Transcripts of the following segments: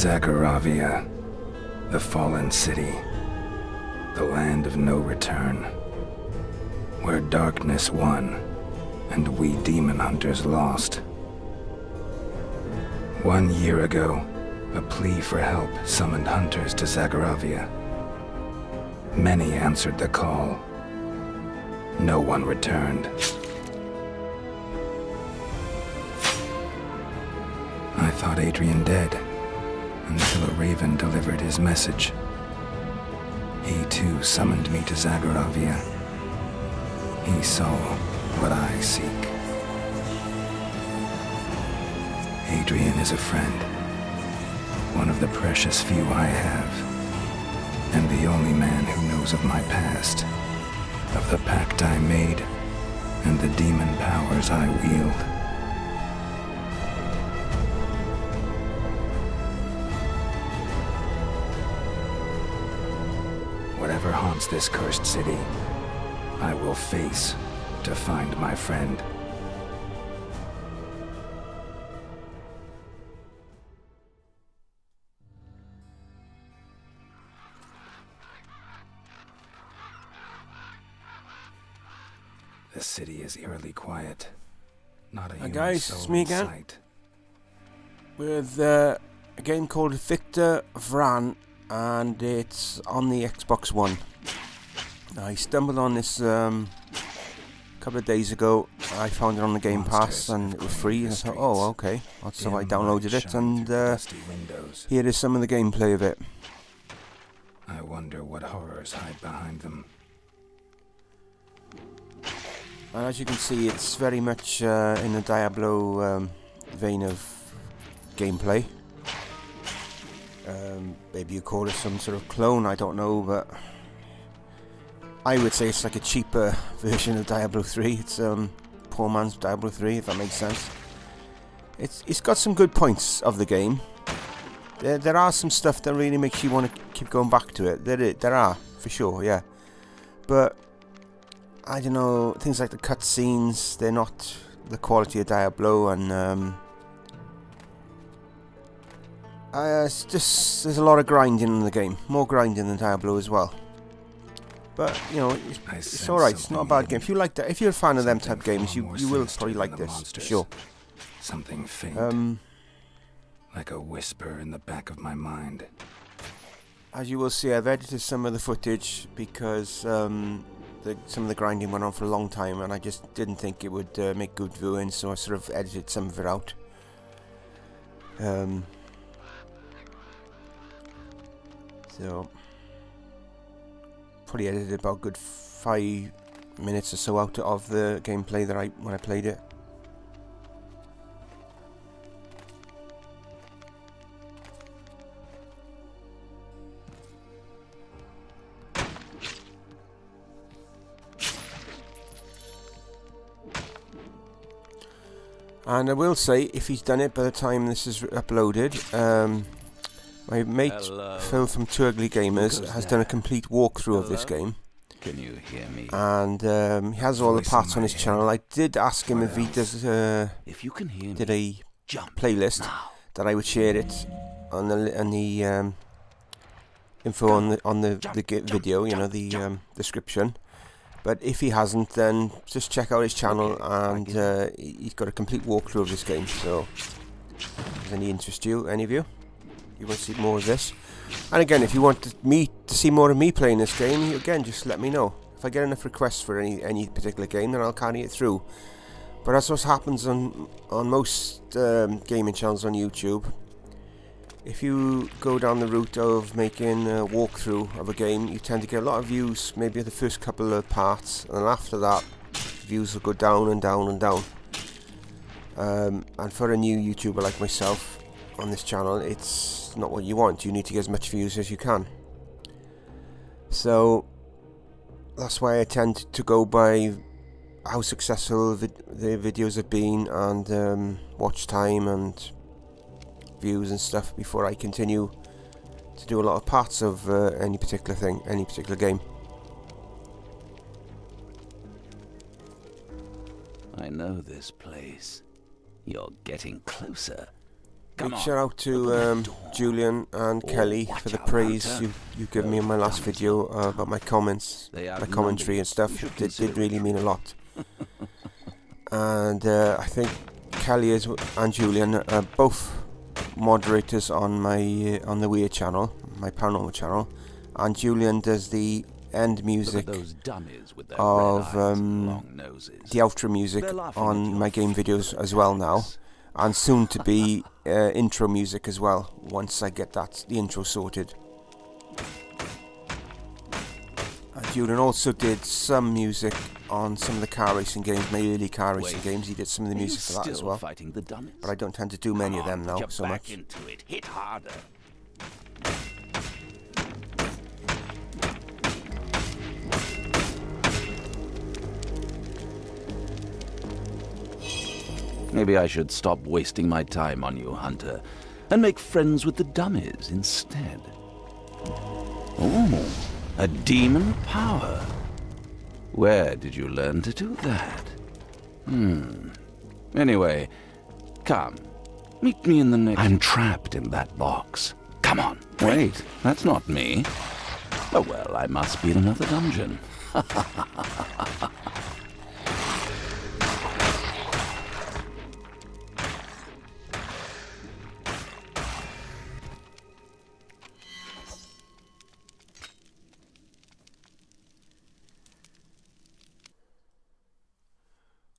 Zagharavia, the fallen city, the land of no return, where darkness won and we demon hunters lost. 1 year ago, a plea for help summoned hunters to Zagharavia. Many answered the call. No one returned. I thought Adrian dead, until a raven delivered his message. He too summoned me to Zagharavia. He saw what I seek. Adrian is a friend, one of the precious few I have, and the only man who knows of my past, of the pact I made, and the demon powers I wield. Whatever haunts this cursed city, I will face to find my friend. The city is eerily quiet. Not a human guys, soul it's me in again. sight. With a game called Victor Vran, and it's on the Xbox One. I stumbled on this a couple of days ago. I found it on the Game Pass and it was free, and I thought, oh okay. So I downloaded it, and here is some of the gameplay of it. I wonder what horrors hide behind them. And as you can see, it's very much in the Diablo vein of gameplay. Maybe you call it some sort of clone, I don't know, but I would say it's like a cheaper version of Diablo 3. It's poor man's Diablo 3, if that makes sense. It's got some good points of the game. There are some stuff that really makes you want to keep going back to it. There are, for sure, yeah. But I don't know, things like the cutscenes, they're not the quality of Diablo, and it's just, there's a lot of grinding in the game, more grinding than Diablo as well. But you know, it's alright, it's not a bad game. If you like that, if you're a fan of them type of games, you will probably like this, for sure. Something faint, like a whisper in the back of my mind. As you will see, I've edited some of the footage because some of the grinding went on for a long time, and I just didn't think it would make good viewing, so I sort of edited some of it out. So probably edited about a good 5 minutes or so out of the gameplay that when I played it. And I will say, if he's done it by the time this is uploaded, my mate Phil from Two Ugly Gamers has done a complete walkthrough of this game. Can you hear me? And he has all the parts on his channel. I did ask him if he does If you can hear did me, a playlist that I would share it on the info on the video, you know, the description. But if he hasn't, then just check out his channel, and he's got a complete walkthrough of this game. So, does any interest you, any of you? You want to see more of this? And again, if you want me to see more of me playing this game, again, just let me know. If I get enough requests for any particular game, then I'll carry it through. But that's what happens on most gaming channels on YouTube. If you go down the route of making a walkthrough of a game, you tend to get a lot of views, maybe the first couple of parts, and then after that, views will go down and down and down. And for a new YouTuber like myself on this channel, it's not what you want. You need to get as much views as you can. So that's why I tend to go by how successful the videos have been, and watch time and views and stuff before I continue to do a lot of parts of any particular thing, any particular game. I know this place. You're getting closer. Big shout out to Julian and Kelly for the praise you've given me in my last video about my comments, my commentary and stuff. It did really mean a lot. And I think Kelly and Julian are both moderators on the Weird channel, my paranormal channel, and Julian does the end music of the outro music on my game videos as well now, and soon to be intro music as well once I get the intro sorted. And Julian also did some music on some of the car racing games, my early car racing games. He did some of the music for that as well. But I don't tend to do many of them now so much. Hit harder. Maybe I should stop wasting my time on you, Hunter, and make friends with the dummies instead. Oh, a demon power. Where did you learn to do that? Anyway, come. Meet me in the next... I'm trapped in that box. Come on. Wait, that's not me. Oh, well, I must be in another dungeon.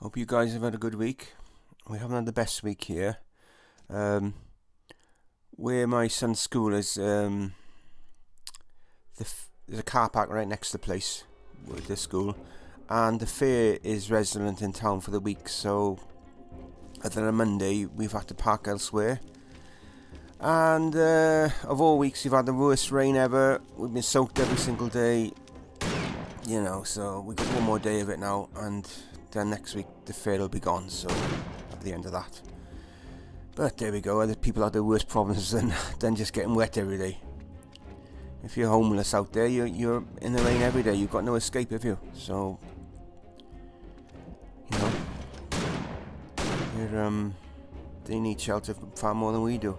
Hope you guys have had a good week. We haven't had the best week here. Where my son's school is, there's a car park right next to the place with the school, and the fair is resident in town for the week, so other than Monday we've had to park elsewhere. And of all weeks we've had the worst rain ever. We've been soaked every single day, you know, so we've got one more day of it now, and then next week the fair will be gone, so at the end of that. But there we go, other people have their worse problems than just getting wet every day. If you're homeless out there, you're in the rain every day, you've got no escape, have you? So, you know, they need shelter far more than we do.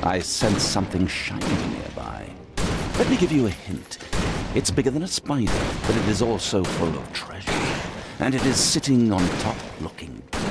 I sense something shiny nearby. Let me give you a hint. It's bigger than a spider, but it is also full of treasure. And it is sitting on top looking pretty.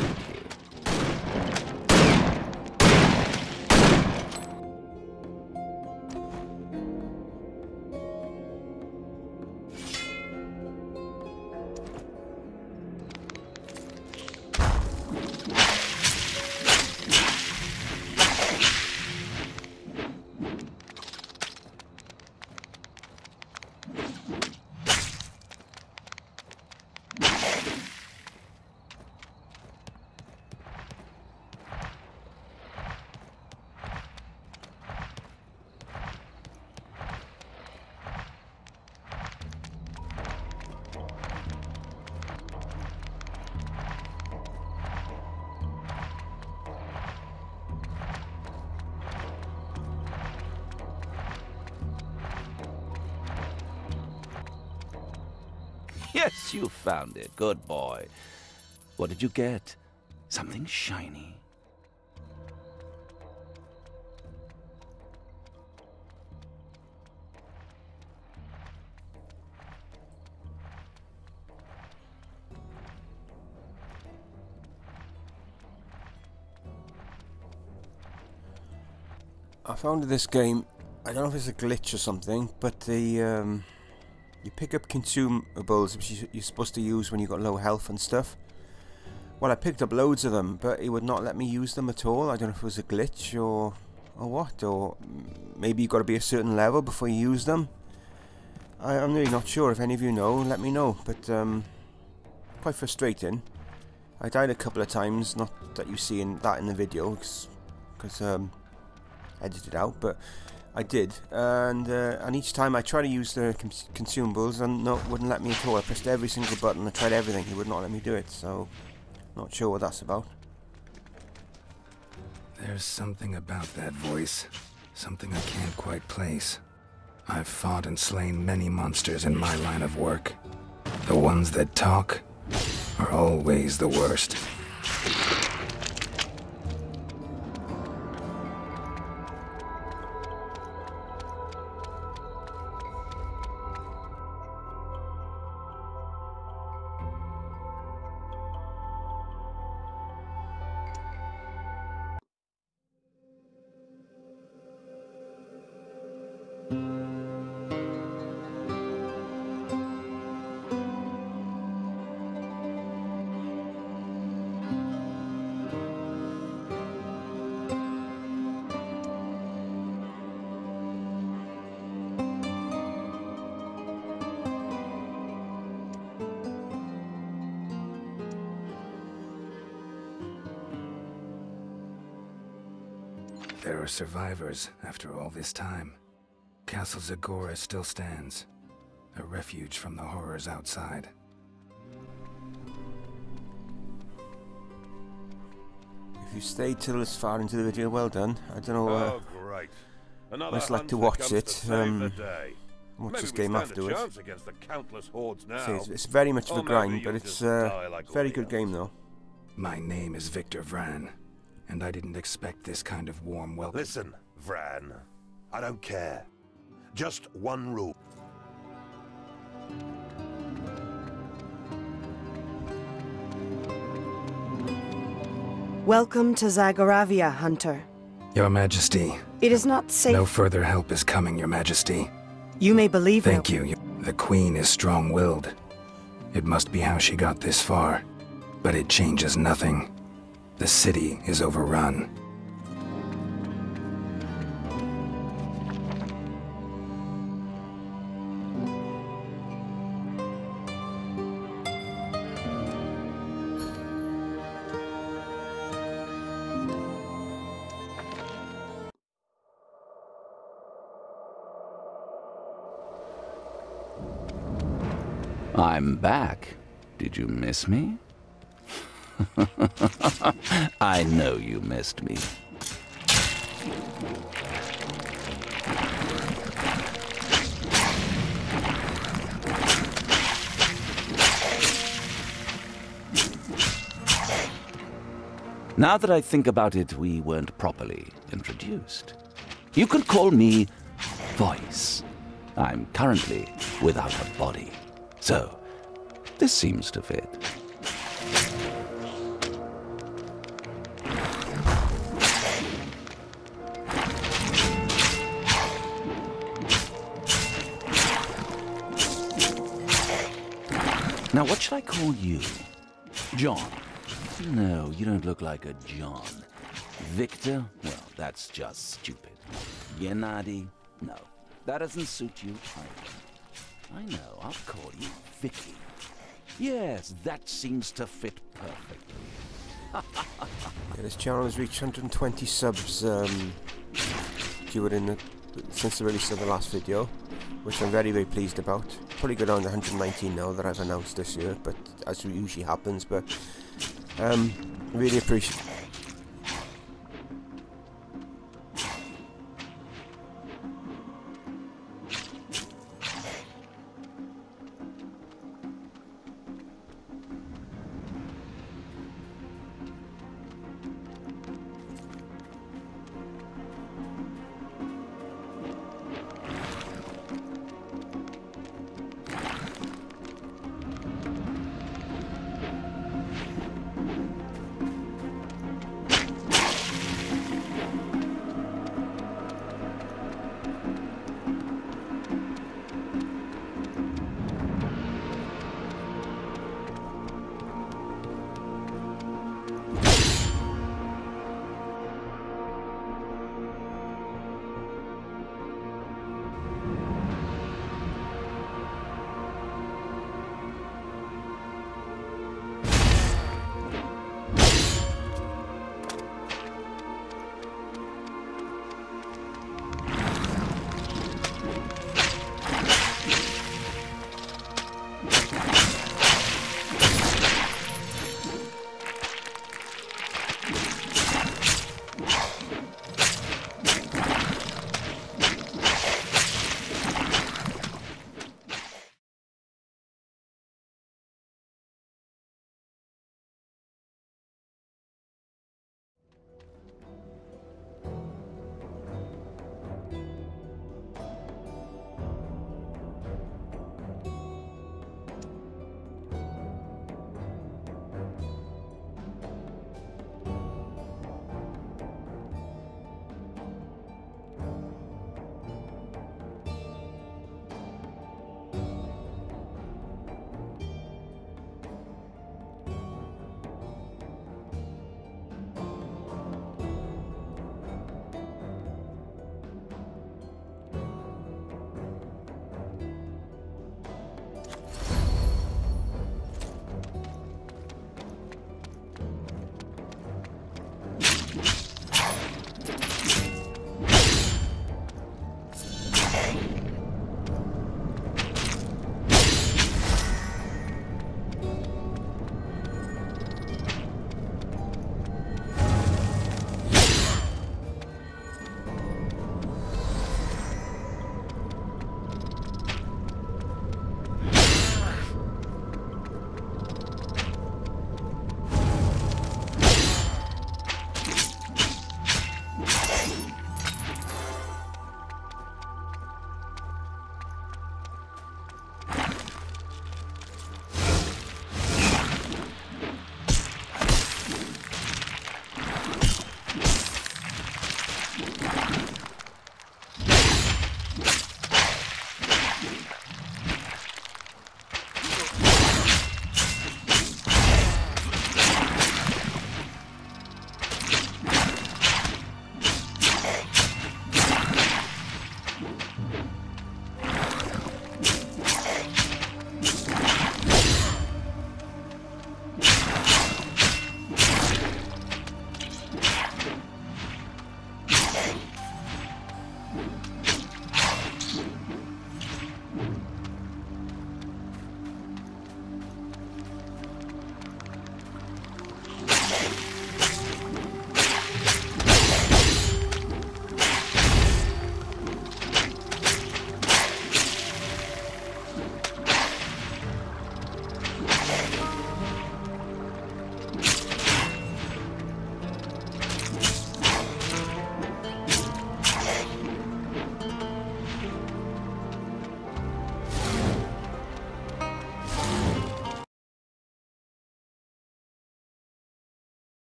Yes, you found it. Good boy. What did you get? Something shiny? I found this game, I don't know if it's a glitch or something, but the you pick up consumables which you're supposed to use when you've got low health and stuff. Well, I picked up loads of them, but it would not let me use them at all. I don't know if it was a glitch or what, or maybe you've got to be a certain level before you use them. I'm really not sure. If any of you know, let me know. But quite frustrating. I died a couple of times, not that you see that in the video, because I edited out, but I did. And each time I tried to use the consumables, and no, it wouldn't let me at all. I pressed every single button, I tried everything, it would not let me do it. So, not sure what that's about. There's something about that voice. Something I can't quite place. I've fought and slain many monsters in my line of work. The ones that talk are always the worst. There are survivors after all this time. Castle Zagora still stands, a refuge from the horrors outside. If you stayed till this far into the video, well done. I don't know. Oh, great. I just like to watch it. Watch this game afterwards. It's very much of a grind, but it's a very good game though. My name is Victor Vran, and I didn't expect this kind of warm welcome. Listen, Vran, I don't care. Just one rule. Welcome to Zagoravia, Hunter. Your Majesty. It is not safe. No further help is coming, Your Majesty. You may believe Thank you. The Queen is strong-willed. It must be how she got this far. But it changes nothing. The city is overrun. I'm back. Did you miss me? I know you missed me. Now that I think about it, we weren't properly introduced. You can call me Voice. I'm currently without a body. So, this seems to fit. Now, what should I call you? John? No, you don't look like a John. Victor? Well, that's just stupid. Gennady? No, that doesn't suit you either. I know, I'll call you Vicky. Yes, that seems to fit perfectly. Yeah, this channel has reached 120 subs since the release of the last video, which I'm very, very pleased about. Probably go down to 119 now that I've announced this year, but as usually happens, but really appreciate it.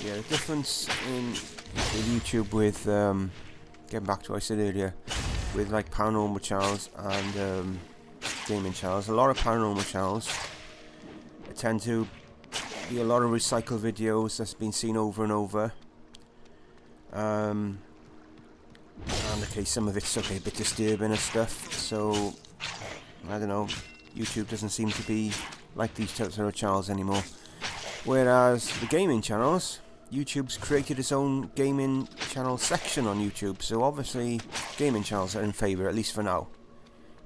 Yeah, the difference in YouTube with, getting back to what I said earlier, with like paranormal channels and gaming channels, a lot of paranormal channels tend to be a lot of recycled videos that's been seen over and over. And okay, some of it's okay, a bit disturbing and stuff, so I don't know, YouTube doesn't seem to be like these types of channels anymore. Whereas the gaming channels, YouTube's created its own gaming channel section on YouTube, so obviously gaming channels are in favour, at least for now.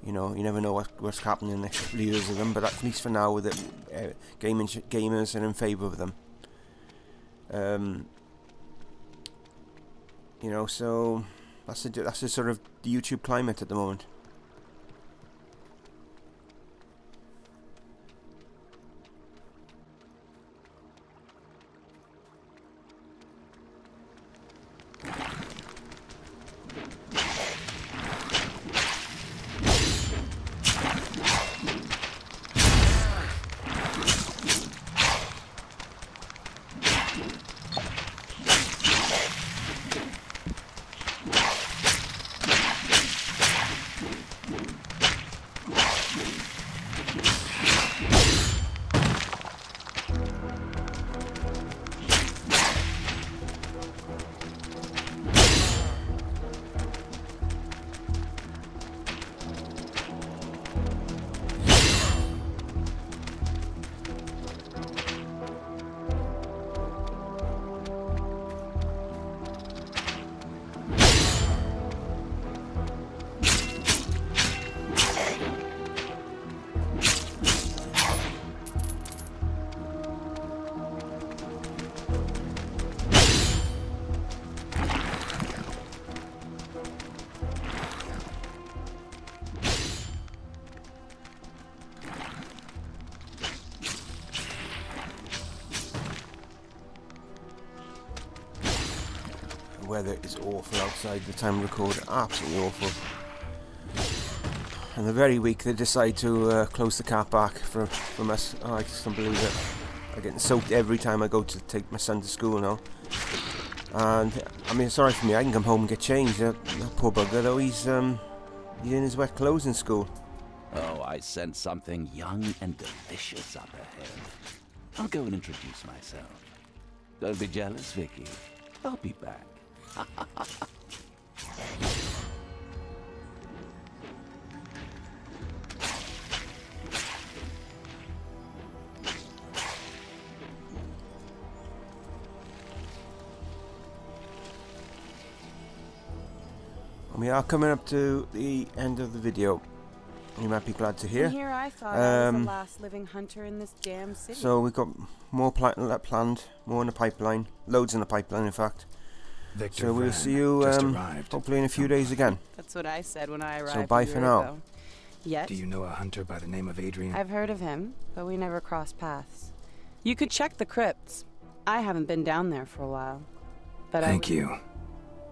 You know, you never know what's happening in the next couple of years of them, but at least for now, with it, gamers are in favour of them. You know, so that's the sort of the YouTube climate at the moment. weather is awful outside the time of record. Absolutely awful. And the very week they decide to close the car park from us. Oh, I just don't believe it. I'm getting soaked every time I go to take my son to school now. And I mean, sorry for me, I can come home and get changed. That poor bugger though, he's in his wet clothes in school. Oh, I sense something young and delicious up ahead. I'll go and introduce myself. Don't be jealous, Vicky. I'll be back. We are coming up to the end of the video. You might be glad to hear. And here I thought I was the last living hunter in this damn city. So we've got more planned, more in the pipeline, loads in the pipeline, in fact. Victor So we'll Vran see you just arrived. hopefully in a few days again. That's what I said when I arrived. So bye a year for now. ago. Yet, Do you know a hunter by the name of Adrian? I've heard of him, but we never crossed paths. You could check the crypts. I haven't been down there for a while. But Thank you.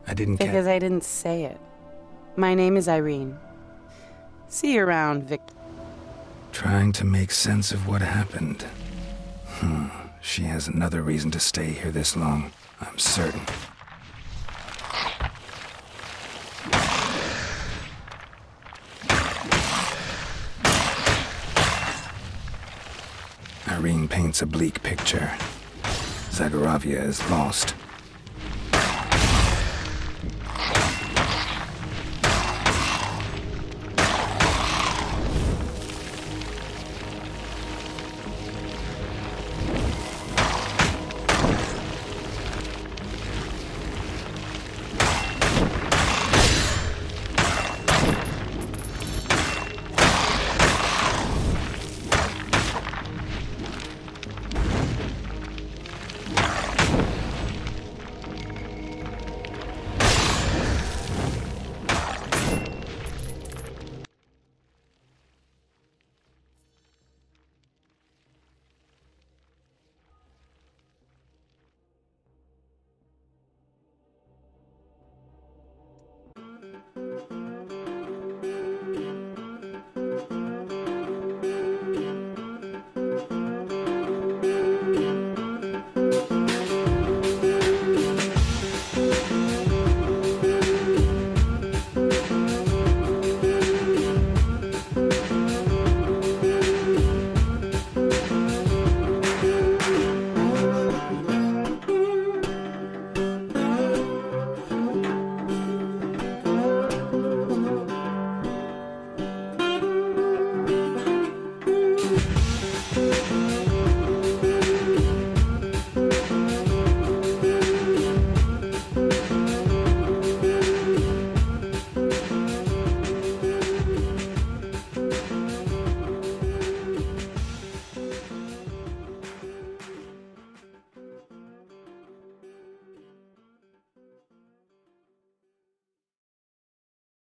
I didn't Because I didn't say it. My name is Irene. See you around, Victor. Trying to make sense of what happened. She has another reason to stay here this long, I'm certain. Irene paints a bleak picture. Zagoravia is lost.